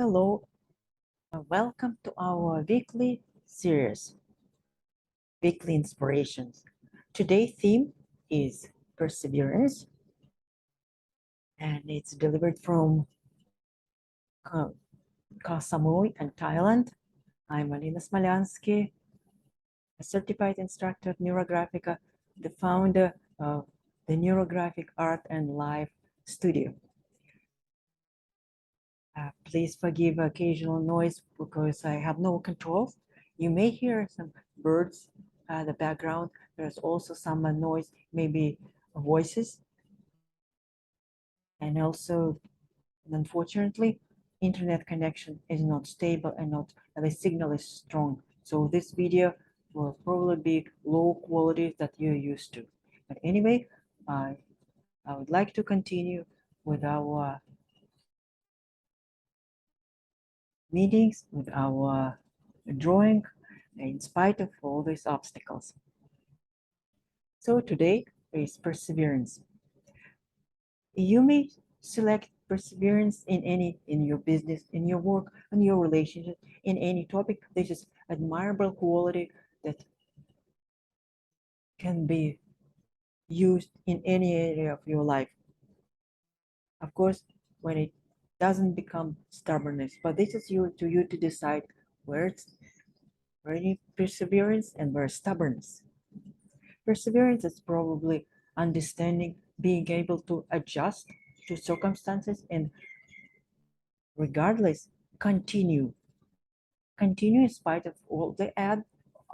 Hello, and welcome to our weekly series, Weekly Inspirations. Today's theme is perseverance, and it's delivered from Koh Samui in Thailand. I'm Alina Smolyansky, a certified instructor of NeuroGraphica, the founder of the NeuroGraphicArt and Live Studio. Please forgive occasional noise because I have no control. You may hear some birds in the background. There's also some noise, maybe voices. And also, unfortunately, internet connection is not stable and the signal is strong. So this video will probably be low quality that you're used to. But anyway, I would like to continue with our meetings, with our drawing, in spite of all these obstacles. So today is perseverance. You may select perseverance in your business, in your work, in your relationship, in any topic. This is admirable quality that can be used in any area of your life. Of course, when it doesn't become stubbornness, but this is you to decide where perseverance and where stubbornness. Perseverance is probably understanding, being able to adjust to circumstances and regardless, continue in spite of all the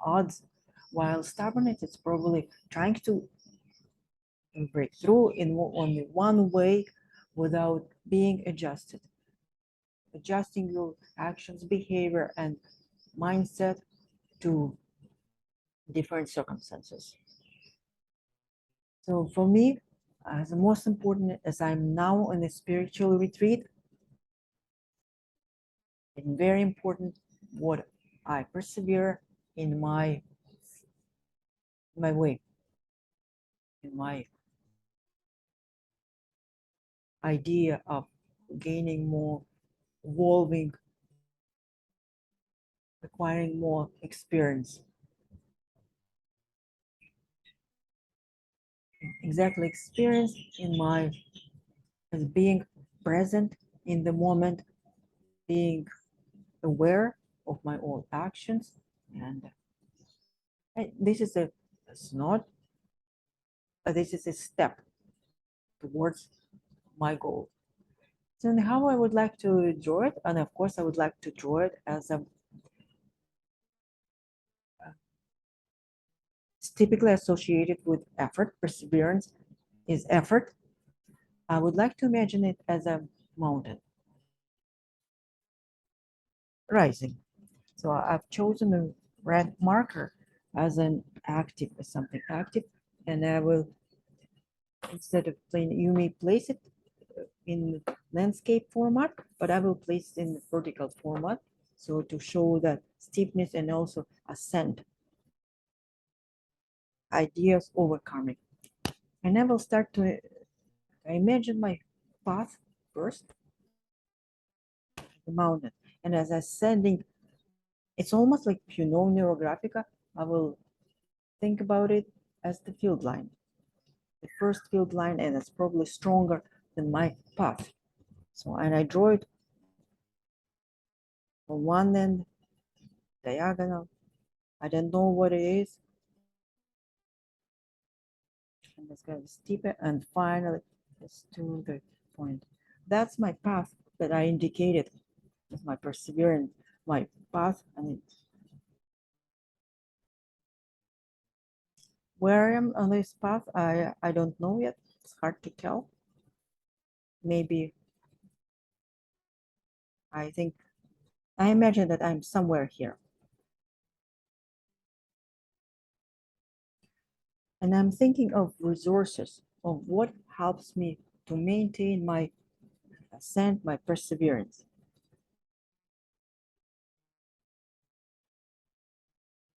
odds, while stubbornness is probably trying to break through in only one way without being adjusting your actions, behavior, and mindset to different circumstances. So for me, as the most important, as I'm now in a spiritual retreat, it's very important what I persevere in my way, in my idea of gaining more, evolving, acquiring more experience. Exactly, experience in my as being present in the moment, being aware of my own actions, and this is it's not, this is a step towards my goal. So how I would like to draw it, and of course I would like to draw it as a it's typically associated with effort. Perseverance is effort. I would like to imagine it as a mountain rising. So I've chosen a red marker as an active, as something active, and I will, instead of plain, you may place it in landscape format, but I will place it in vertical format. So to show that steepness and also ascent, ideas overcoming. And I will start to imagine my path first, the mountain. And as ascending, it's almost like, if you know NeuroGraphica, I will think about it as the field line. The first field line, and it's probably stronger than my path. So, and I draw it from one end, diagonal. I don't know what it is. And it's going to steepen, and finally, it's to the point. That's my path that I indicated as my perseverance, my path, and where I am on this path, I don't know yet. It's hard to tell. Maybe I imagine that I'm somewhere here. And I'm thinking of resources, of what helps me to maintain my ascent, my perseverance.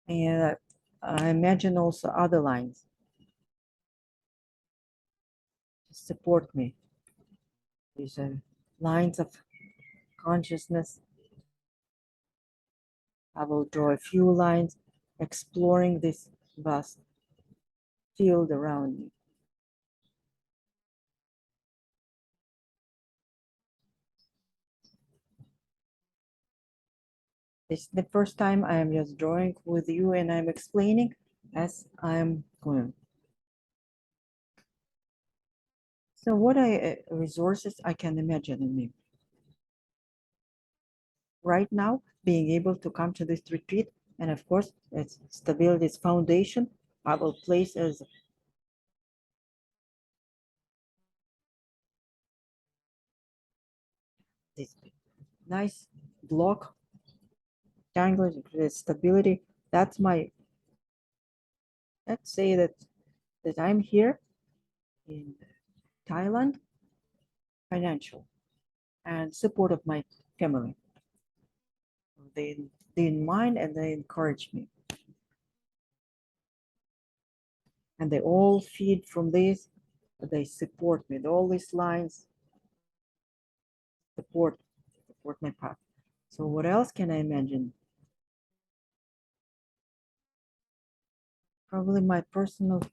And I imagine also other lines to support me. These are lines of consciousness. I will draw a few lines exploring this vast field around me. This is the first time I am just drawing with you and I'm explaining as I'm going. So what resources I can imagine in me? Right now, being able to come to this retreat, and of course, it's stability's foundation, I will place as this nice block, triangle, stability. That's my, let's say that I'm here in Thailand, financial, and support of my family. They didn't mind and they encourage me. And they all feed from this, they support me. All these lines support my path. So what else can I imagine? Probably my personal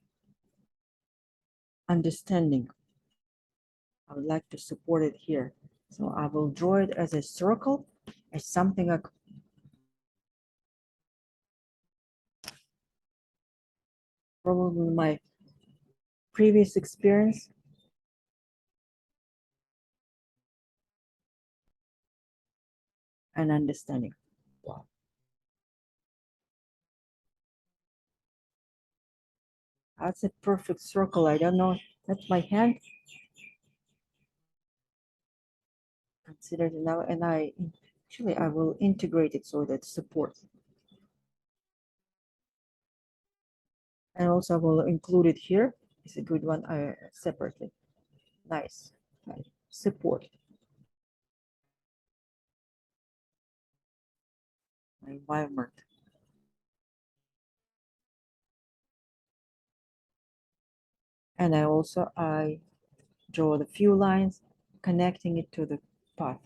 understanding. I would like to support it here. So I will draw it as a circle, as something like probably my previous experience. And understanding. Wow. That's a perfect circle. I don't know. That's my hand. Consider it now, and I will integrate it so that it supports. And also I will include it here. It's a good one separately. Nice. Support. My environment. And I draw the few lines connecting it to the path.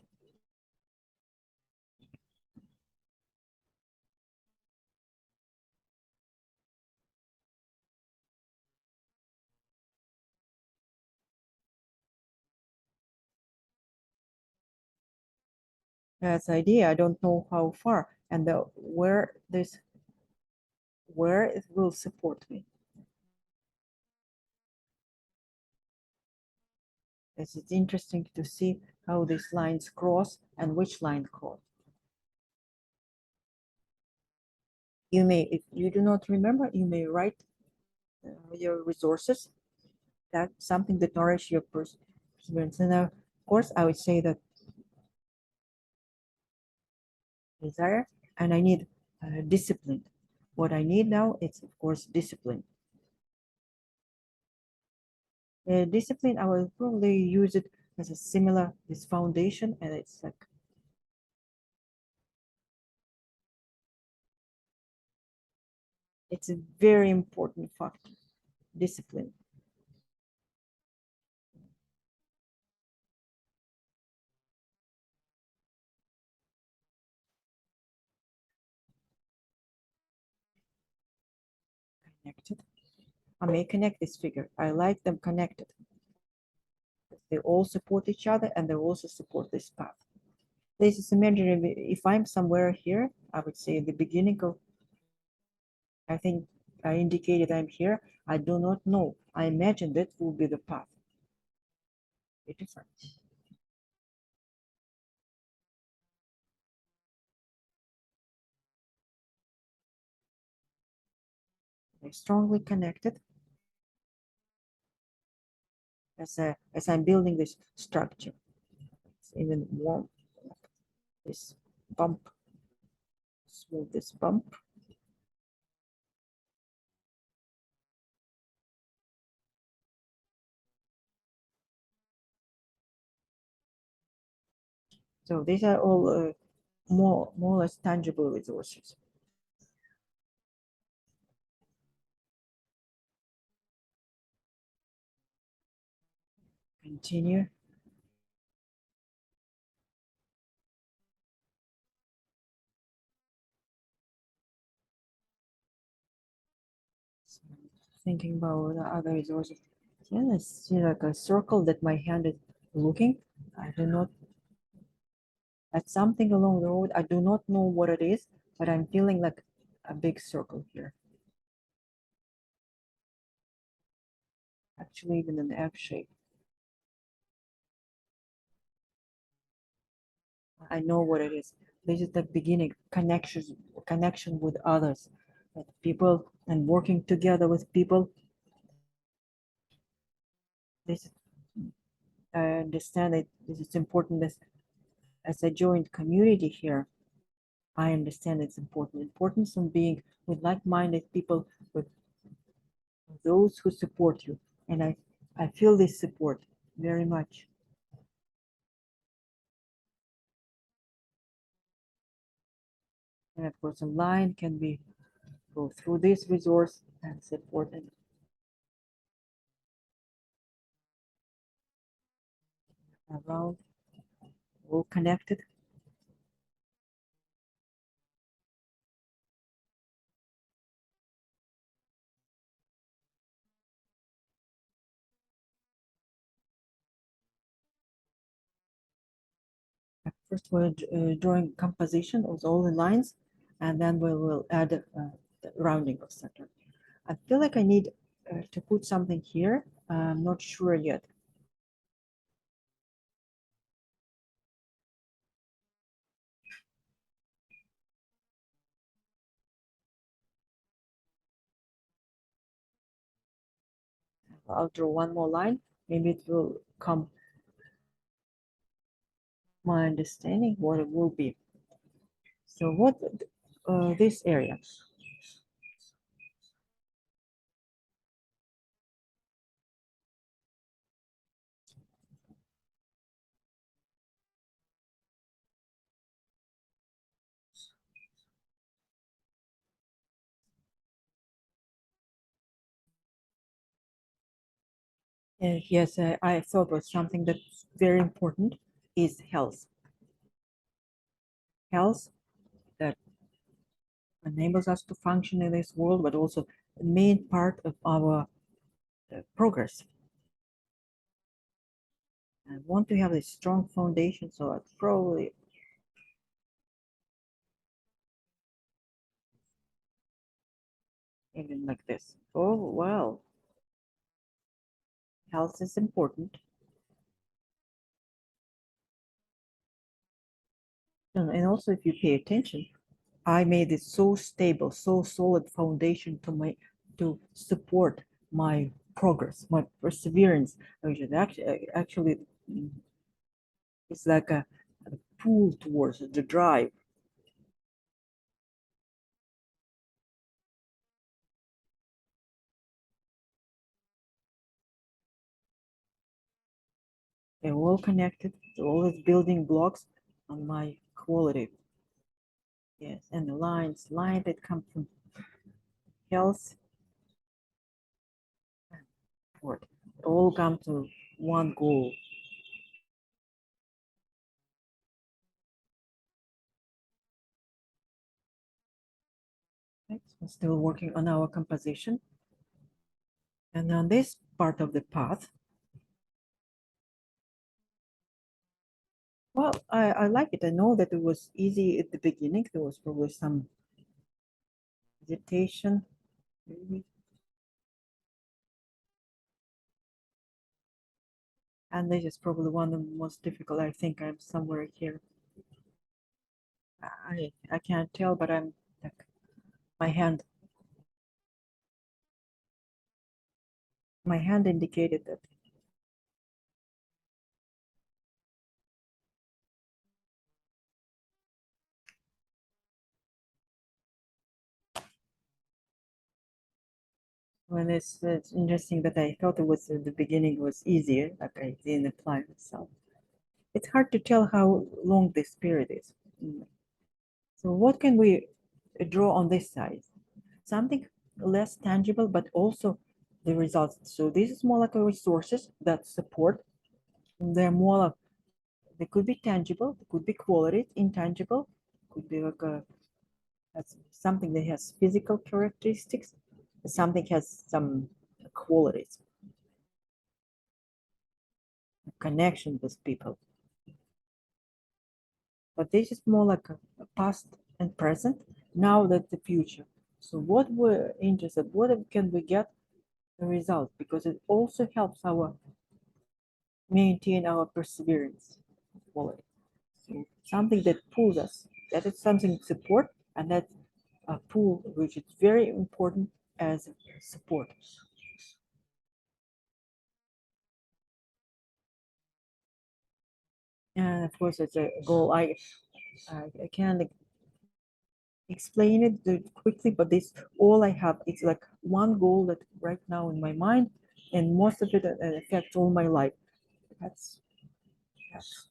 That's the idea. I don't know how far and where it will support me. It's interesting to see how these lines cross and which line cross. You may, if you do not remember, you may write your resources. That's something that nourish your perseverance. And of course, I would say that desire, and I need discipline. What I need now is, of course, discipline. Discipline, I will probably use it as a similar, this foundation, and it's like it's a very important factor, discipline. Connected. I may connect this figure. I like them connected. They all support each other and they also support this path. This is imaginary. If I'm somewhere here, I would say the beginning of, I think I indicated I'm here. I do not know. I imagine that will be the path. It's different. They're strongly connected as I'm building this structure. It's even more this bump, smooth this bump. So these are all more or less tangible resources. Continue. thinking about the other resources. Yeah, I see like a circle that my hand is looking. I do not, at something along the road. I do not know what it is, but I'm feeling like a big circle here. Actually, even an F shape. I know what it is. This is the beginning, connection with others, with people, and working together with people. This, I understand that this is important as I joined community here. I understand it's important. Importance of being with like-minded people, with those who support you. And I feel this support very much. And of course, a line can be go through this resource and support it around, all connected. First, we're drawing composition of all the lines, and then we will add the rounding of center. I feel like I need to put something here. I'm not sure yet. I'll draw one more line. Maybe it will come my understanding what it will be. So what this area? Yes, I thought was something that's very important is health. Health that enables us to function in this world, but also the main part of our progress. I want to have a strong foundation, so I probably even like this. Oh, well, health is important. And also, if you pay attention, I made it so stable, so solid foundation to support my progress, my perseverance. Which is actually it's like a pull towards the drive. They're all connected. They're always building blocks on my quality. Yes, and the lines that come from health and support, all come to one goal. Right? So still working on our composition. And on this part of the path, well, I like it. I know that it was easy at the beginning. There was probably some hesitation, maybe. And this is probably one of the most difficult. I think I'm somewhere here. I can't tell, but I'm like my hand indicated that. When it's interesting that I thought it was at the beginning was easier, like I didn't apply myself. It's hard to tell how long this period is. So what can we draw on this side? Something less tangible, but also the results. So this is more like a resources that support. They're more like, they could be tangible, they could be qualities, intangible, could be like something that has physical characteristics, something has some qualities, connection with people. But this is more like a past and present. Now that's the future. So what we're interested, what can we get the result? Because it also helps our maintain our perseverance quality. So something that pulls us, that is something support, and that's a pull which is very important as support. And of course, it's a goal. I can't explain it quickly, but this all I have. It's like one goal that right now in my mind, and most of it affects all my life. That's that's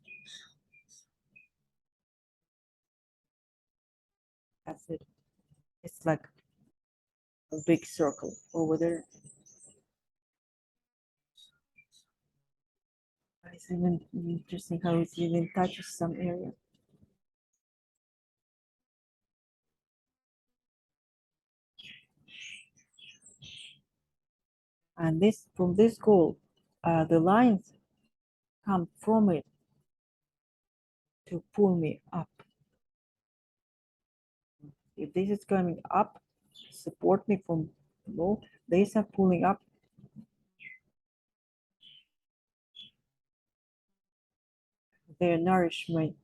that's it. It's like a big circle over there. It's even interesting how it even touches some area. And this from this goal, the lines come from it to pull me up. If this is coming up, support me from below. These are pulling up. They nourish me.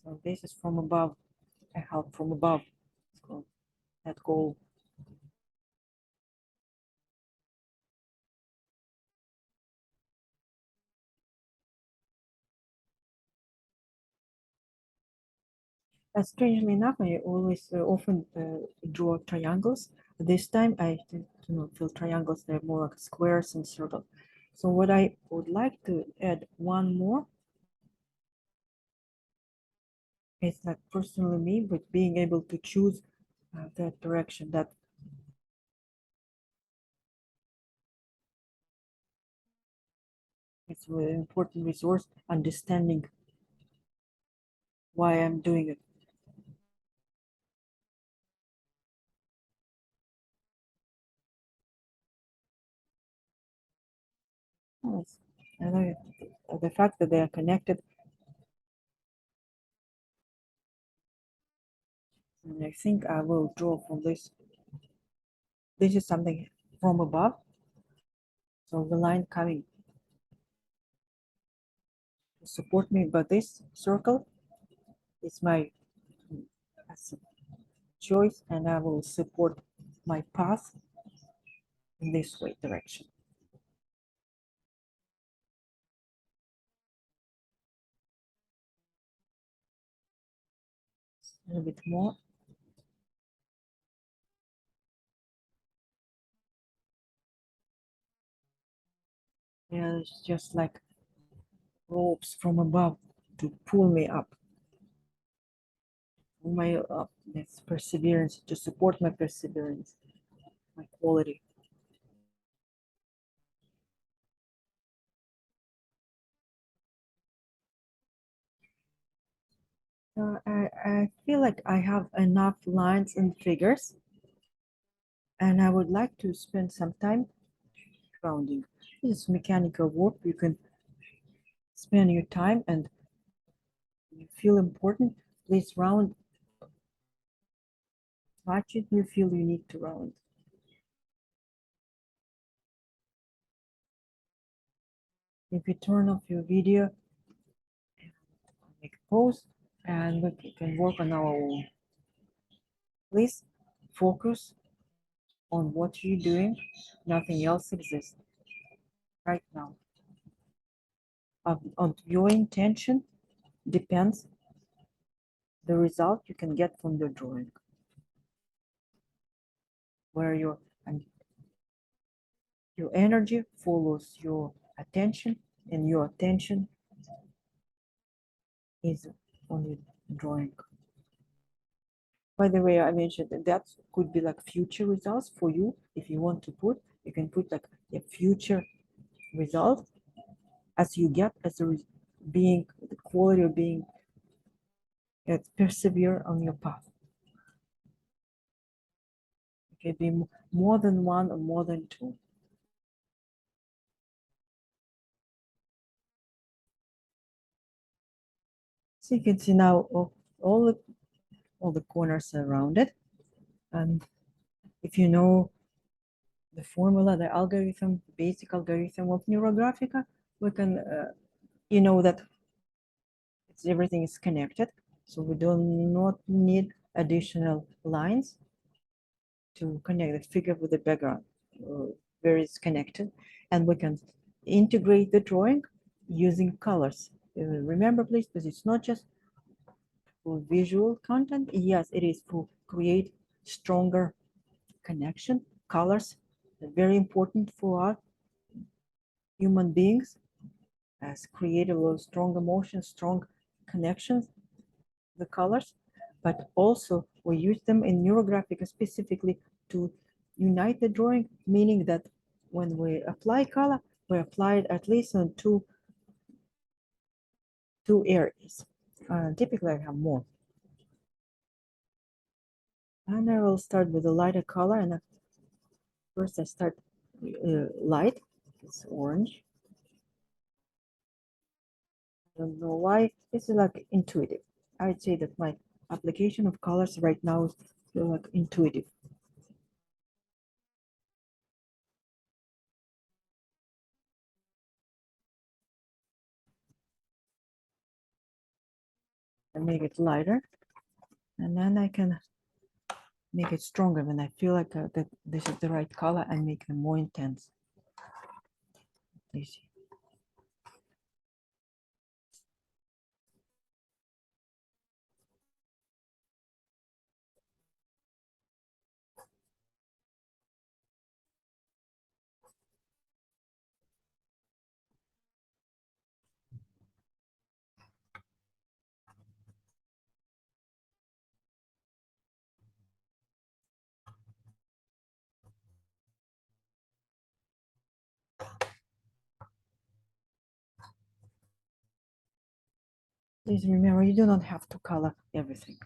So this is from above. I help from above. So that goal. Strangely enough, I always often draw triangles. This time I do not feel triangles, they're more like squares and circles. So what I would like to add one more is like personally me, but being able to choose that direction, that it's an important resource, understanding why I'm doing it. Yes. And the fact that they are connected, and I think I will draw from this. This is something from above. So the line coming to support me, but this circle is my choice, and I will support my path in this way direction. A little bit more. And it's just like ropes from above to pull me up. My this perseverance, to support my perseverance, my quality. I feel like I have enough lines and figures, and I would like to spend some time rounding. This is mechanical work. You can spend your time and you feel important. Please round. Touch it. You feel you need to round. If you turn off your video, make a pause, and we can work on our own. Please focus on what you're doing. Nothing else exists right now. On your intention depends the result you can get from the drawing. Where your energy follows your attention, and your attention is on the drawing. By the way, I mentioned that could be like future results for you. If you want to put, you can put like a future result as you get as a being the quality of being persevere on your path. It can be more than one or more than two. So you can see now all the corners around it. And if you know the formula, the algorithm, the basic algorithm of NeuroGraphica, we can, you know that everything is connected. So we do not need additional lines to connect the figure with the background, where it's connected. And we can integrate the drawing using colors. Remember, please, because it's not just for visual content. Yes, it is for create stronger connection. Colors are very important for us human beings, as create a little strong emotions, strong connections, the colors, but also we use them in NeuroGraphica specifically to unite the drawing, meaning that when we apply color, we apply it at least on two areas. Typically, I have more. And I will start with a lighter color, and first I start light, it's orange. I don't know why, this is like intuitive. I'd say that my application of colors right now is like intuitive. I make it lighter, and then I can make it stronger when I feel like that this is the right color and make them more intense. Please see. Please remember, you do not have to color everything.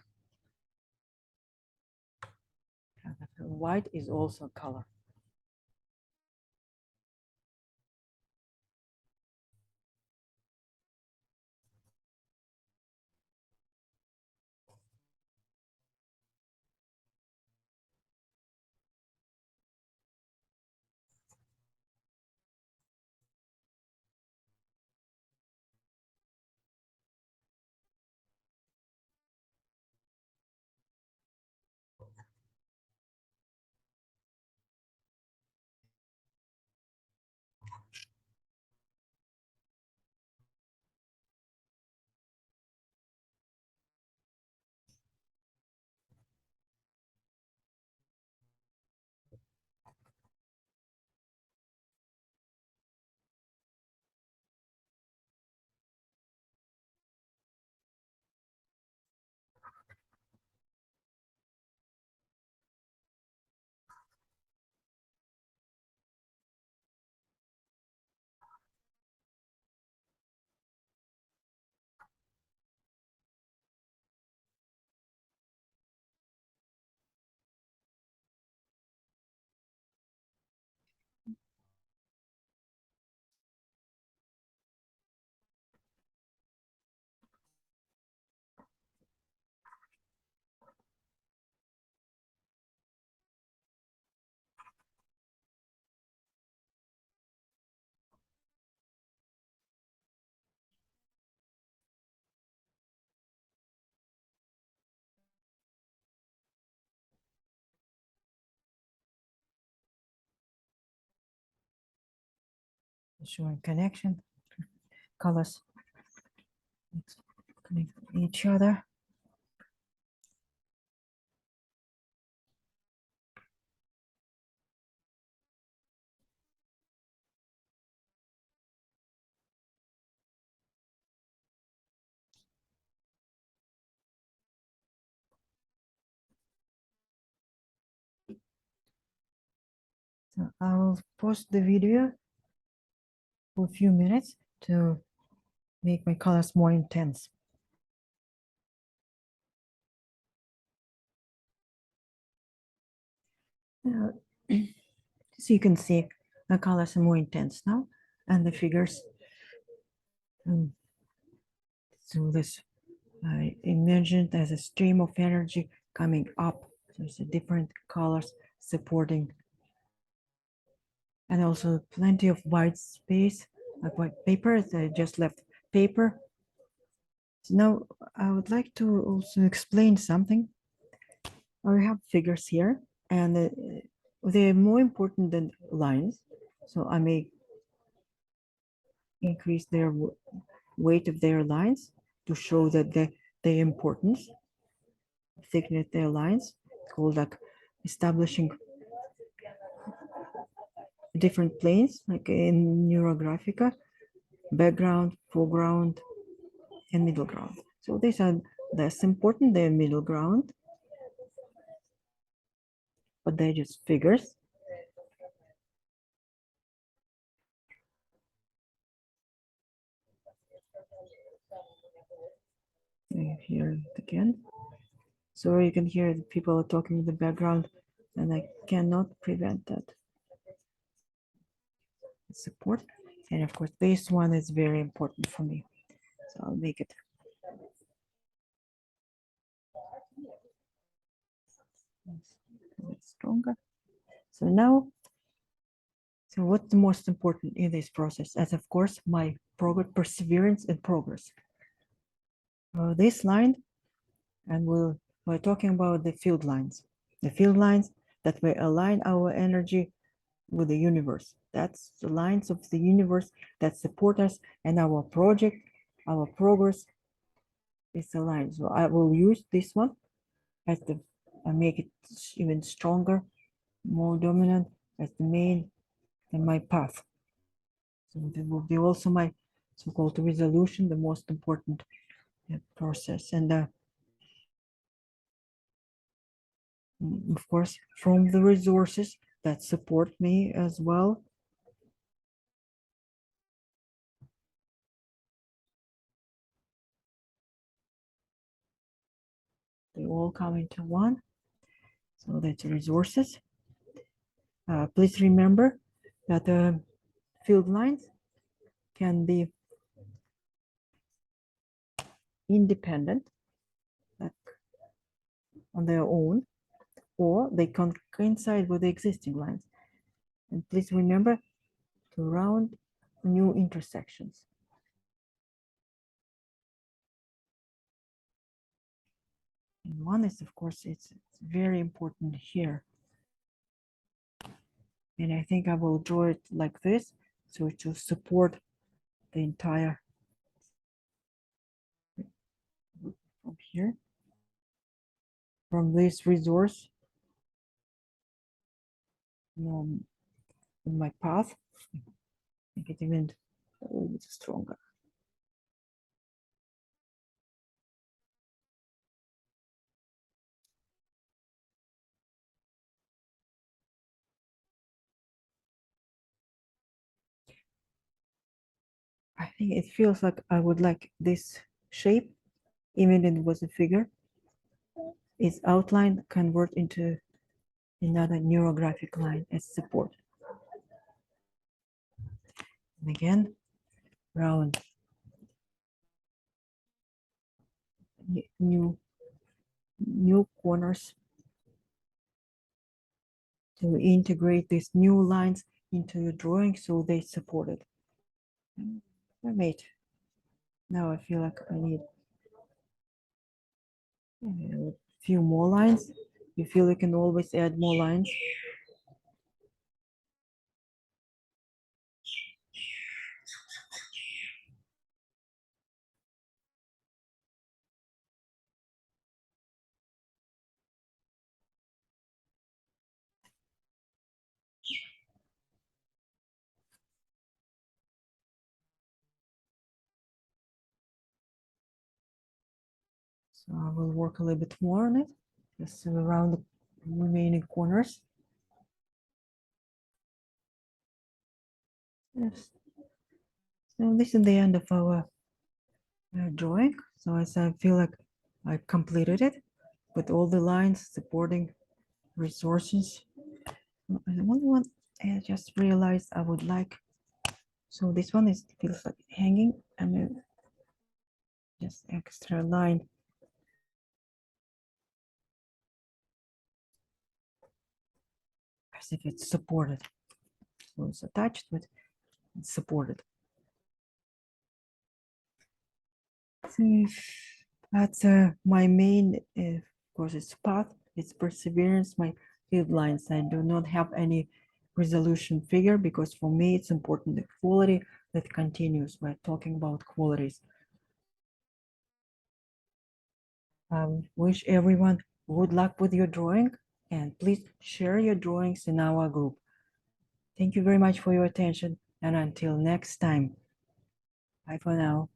White is also color. Showing connection, colors connect each other. So I will pause the video for a few minutes to make my colors more intense. Uh, so you can see the colors are more intense now, and the figures. So this imagined as a stream of energy coming up. There's different colors supporting, and also plenty of white space, like white paper. I just left paper. So now I would like to also explain something. I have figures here, and they're more important than lines. So I may increase their weight of their lines to show that their importance, thickness their lines. It's called like establishing different planes, like in NeuroGraphica, background, foreground, and middle ground. So these are less important, they're middle ground, but they're just figures. I hear it again. So you can hear the people are talking in the background, and I cannot prevent that. Support. And of course, this one is very important for me. So I'll make it a bit stronger. So now, so what's the most important in this process? As of course, my progress, perseverance and progress. This line, and we're talking about the field lines. The field lines that will align our energy with the universe. That's the lines of the universe that support us, and our project, our progress is aligned. So I will use this one as the, I make it even stronger, more dominant as the main and my path. So that will be also my so-called resolution, the most important process. And of course, from the resources that support me as well. They all come into one. So that's resources. Please remember that the field lines can be independent, like on their own, or they can coincide with the existing lines. And please remember to round new intersections. And one is, of course, it's very important here. And I think I will draw it like this, so to support the entire from here, from this resource, in my path, make it even a little bit stronger. I think it feels like I would like this shape, even if it was a figure, its outline convert into another neurographic line as support. And again, round new corners to integrate these new lines into your drawing so they support it. I made. Now I feel like I need a few more lines. You feel you can always add more lines. So I will work a little bit more on it, just around the remaining corners. Yes. So this is the end of our drawing. So as I feel like I completed it with all the lines supporting resources. The only one I just realized I would like. So this one is feels like hanging. I mean, just extra line. As if it's supported. So it's attached, but it's supported. So that's my main, of course, it's path, it's perseverance, my field lines. I do not have any resolution figure because for me it's important the quality that continues. We're talking about qualities. Wish everyone good luck with your drawing and please share your drawings in our group. Thank you very much for your attention and until next time. Bye for now.